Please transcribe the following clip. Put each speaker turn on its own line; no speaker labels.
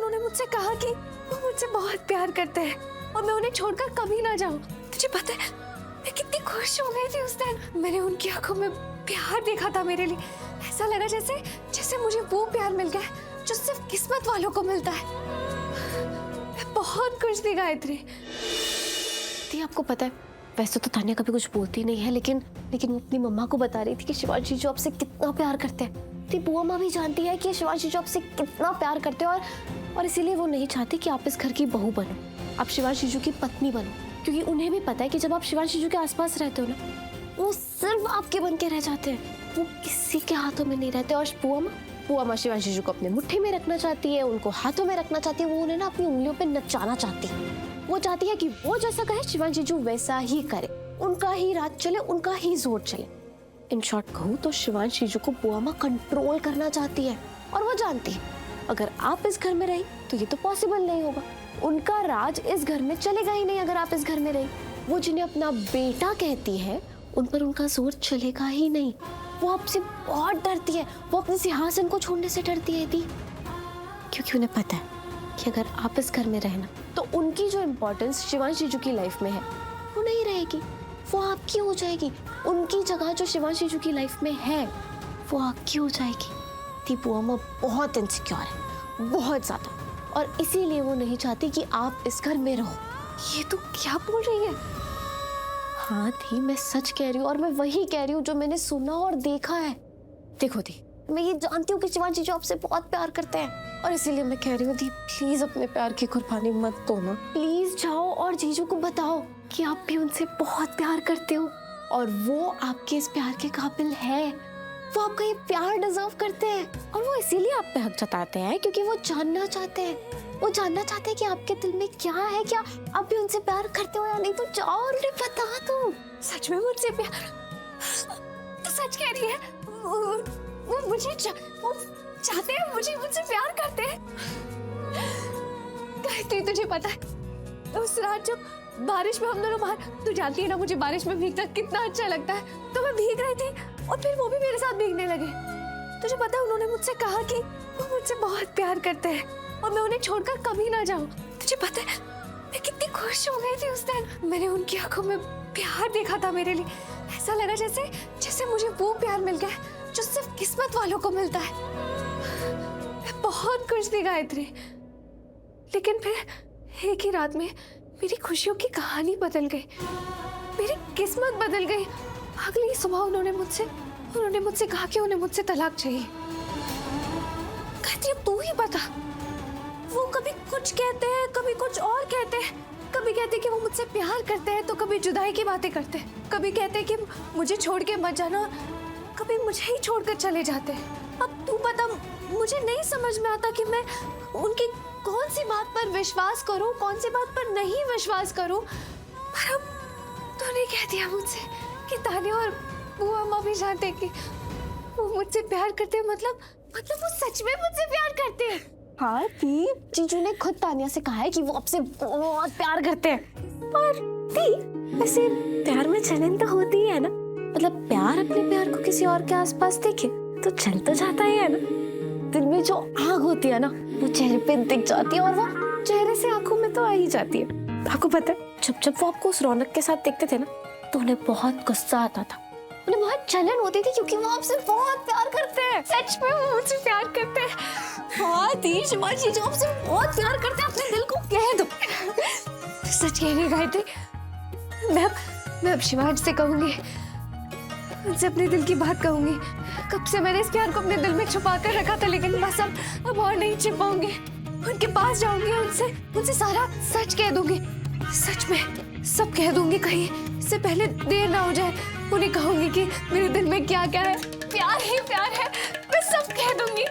उन्होंने मुझसे कहा कि वो मुझसे बहुत प्यार करते हैं और मैं उन्हें छोड़कर कभी ना जाऊं। तुझे पता है मैं कितनी खुश हो गई थी उस दिन। मैंने उनकी आंखों में प्यार देखा था मेरे लिए। ऐसा लगा जैसे जैसे मुझे वो प्यार मिल गया जो सिर्फ किस्मत वालों को मिलता है। मैं बहुत खुश थी गायत्री।
दी आपको पता है वैसे तो तान्या कभी कुछ बोलती नहीं है, लेकिन वो अपनी मम्मा को बता रही थी कि शिवांशी जो आपसे कितना प्यार करते हैं। ती बुआ माँ भी जानती है कि शिवांशी जो आपसे कितना प्यार करते हैं और इसीलिए वो नहीं चाहती कि आप इस घर की बहू बनो, आप शिवांशी जीजू की पत्नी बनो, क्योंकि उन्हें भी पता है कि जब आप शिवांशी जीजू के आसपास रहते हो ना, वो सिर्फ आपके बन के रह जाते हैं, वो किसी के हाथों में नहीं रहते। और बुआ माँ शिवांशी जीजू को अपने मुट्ठी में रखना चाहती है, उनको हाथों में रखना चाहती है, वो उन्हें ना अपनी उंगलियों पे नचाना चाहती है। वो चाहती है कि वो जैसा कहे शिवांशी जीजू वैसा ही करे, उनका ही राज चले, उनका ही जोर चले। इन शॉर्ट कहूँ तो शिवांशी जीजू को बुआ माँ कंट्रोल करना चाहती है और वो जानती है अगर आप इस घर में रही तो ये तो पॉसिबल नहीं होगा। उनका राज इस घर में चलेगा ही नहीं अगर आप इस घर में रही। वो जिन्हें अपना बेटा कहती है उन पर उनका जोर चलेगा ही नहीं। वो आपसे बहुत डरती है, वो अपने सिंहासन को छोड़ने से डरती है दी, क्योंकि उन्हें पता है कि अगर आप इस घर में रहना तो उनकी जो इम्पोर्टेंस शिवांशी जीजू की लाइफ में है वो नहीं रहेगी, वो आपकी हो जाएगी। उनकी जगह जो शिवांशी जीजू की लाइफ में है वो आपकी हो जाएगी। दी बुआ माँ बहुत इनसिक्योर है, बहुत ज्यादा, और इसीलिए वो नहीं चाहती कि आप इस घर में रहो।
ये तो क्या बोल रही है?
हाँ दी मैं सच कह रही हूँ और मैं वही कह रही हूँ जो मैंने सुना और देखा है। देखो दी मैं ये जानती हूँ कि शिवांशी जीजू आपसे बहुत प्यार करते हैं और इसीलिए मैं कह रही हूँ दी प्लीज अपने प्यार की कुर्बानी मत दो ना। प्लीज जाओ और जीजू को बताओ कि आप भी उनसे बहुत प्यार करते हो और वो आपके इस प्यार के काबिल है। वो आपका ये प्यार डिजर्व करते हैं और वो इसीलिए आप पे हक जताते हैं क्योंकि वो जानना चाहते हैं कि आपके दिल में क्या है, क्या आप भी उनसे प्यार करते हो या नहीं। तो जाओ और उन्हें बता दो।
सच में मुझसे प्यार? सच कह रही है? वो मुझे वो चाहते हैं, मुझसे प्यार करते हैं। गायत्री तुझे पता है उस रात जब बारिश में हम दोनों बाहर, तू जानती है ना मुझे बारिश में भीगना कितना अच्छा लगता है, तो मैं भीग रही थी और फिर वो भी मेरे साथ भीगने लगे। तुझे पता है उन्होंने मुझसे कहा कि वो मुझसे बहुत प्यार करते हैं और मैं उन्हें छोड़कर कभी ना जाऊं। तुझे पता है मैं कितनी खुश हो गई थी उस दिन। मैंने उनकी आंखों में प्यार देखा था मेरे लिए। ऐसा लगा जैसे जैसे मुझे वो प्यार मिल गया जो सिर्फ किस्मत वालों को मिलता है। मैं बहुत खुश थी गायत्री, लेकिन फिर एक ही रात में मेरी खुशियों की कहानी बदल गई, मेरी किस्मत बदल गई। अगली सुबह उन्होंने मुझसे कहा कि उन्हें मुझसे तलाक चाहिए। गायत्री अब तू ही बता, वो कभी कुछ कहते हैं, कभी कुछ और कहते हैं। कभी कहते हैं कि वो मुझसे प्यार करते हैं तो कभी जुदाई की बातें करते हैं। कभी कहते हैं कि मुझे छोड़ के मत जाना, कभी मुझे ही छोड़कर चले जाते हैं। अब तू बता, मुझे नहीं समझ में आता कि मैं उनकी कौन सी बात पर विश्वास करूं, कौन सी बात पर नहीं विश्वास करूं। पर अब तूने कह दिया मुझसे कि तान्या और बुआ माँ भी जानते हैं कि वो मुझसे प्यार करते हैं। मतलब वो सच में मुझसे प्यार करते हैं।
हाँ दी जीजू ने खुद तान्या से कहा है कि वो आपसे बहुत प्यार करते हैं। और दी वैसे प्यार में जलन तो होती है ना, मतलब प्यार अपने प्यार को किसी और के आसपास देखे तो चल तो जाता ही है ना। दिल में जो आग होती है ना वो चेहरे पे दिख जाती है और वो चेहरे से आंखों में तो आ ही जाती है। आपको पता है जब वो आपको उस रौनक के साथ देखते थे ना तो उन्हें बहुत गुस्सा आता था, उन्हें बहुत जलन होती थी क्योंकि वो आपसे बहुत प्यार करते हैं।
सच में वो मुझसे प्यार करते हैं।
हाँ दी शिवांशी जो आपसे बहुत प्यार करते हैं अपने दिल को कह दो।
सच कह रही गायत्री, मैं अब शिवांश से कहूंगी, उनसे अपने दिल की बात कहूंगी। कब से मैंने इस प्यार को अपने दिल में छुपा कर रखा था, लेकिन बस अब और नहीं छिपाऊंगी। उनके पास जाऊंगी, उनसे सारा सच कह दूंगी। सच में सब कह दूंगी, कहीं इससे पहले देर ना हो जाए। उन्हें कहूंगी कि मेरे दिल में क्या क्या है, प्यार ही प्यार है। मैं सब कह दूंगी।